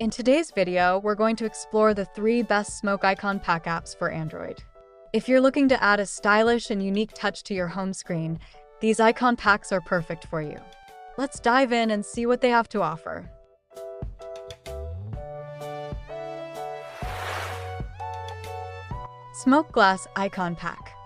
In today's video, we're going to explore the 3 best Smoke Icon Pack apps for Android. If you're looking to add a stylish and unique touch to your home screen, these icon packs are perfect for you. Let's dive in and see what they have to offer. Smoke Glass Icon Pack.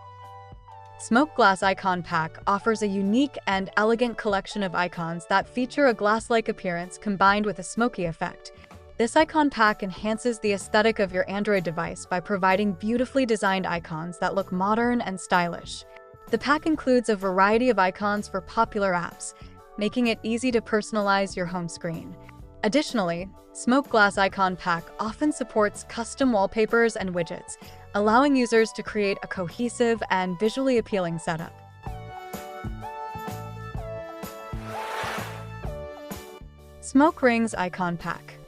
Smoke Glass Icon Pack offers a unique and elegant collection of icons that feature a glass-like appearance combined with a smoky effect. This icon pack enhances the aesthetic of your Android device by providing beautifully designed icons that look modern and stylish. The pack includes a variety of icons for popular apps, making it easy to personalize your home screen. Additionally, Smoke Glass Icon Pack often supports custom wallpapers and widgets, allowing users to create a cohesive and visually appealing setup. Smoke Rings Icon Pack.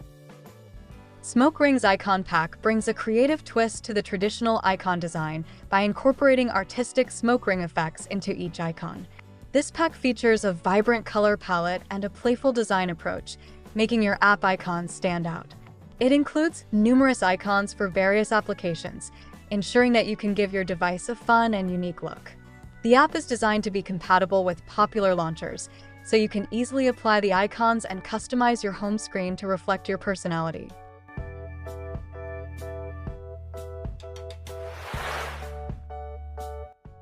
Smoke Rings Icon Pack brings a creative twist to the traditional icon design by incorporating artistic smoke ring effects into each icon. This pack features a vibrant color palette and a playful design approach, making your app icons stand out. It includes numerous icons for various applications, ensuring that you can give your device a fun and unique look. The app is designed to be compatible with popular launchers, so you can easily apply the icons and customize your home screen to reflect your personality.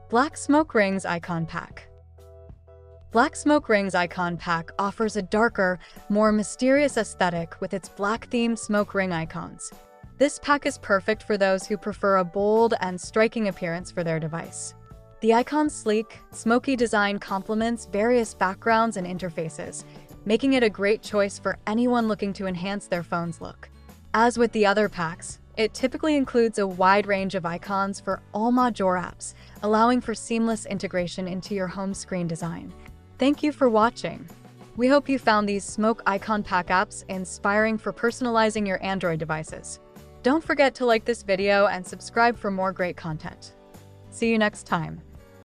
Black Smoke Rings Icon Pack. Black Smoke Rings Icon Pack offers a darker, more mysterious aesthetic with its black-themed smoke ring icons. This pack is perfect for those who prefer a bold and striking appearance for their device. The icon's sleek, smoky design complements various backgrounds and interfaces, making it a great choice for anyone looking to enhance their phone's look. As with the other packs, it typically includes a wide range of icons for all Major apps, allowing for seamless integration into your home screen design. Thank you for watching. We hope you found these Smoke Icon Pack apps inspiring for personalizing your Android devices. Don't forget to like this video and subscribe for more great content. See you next time.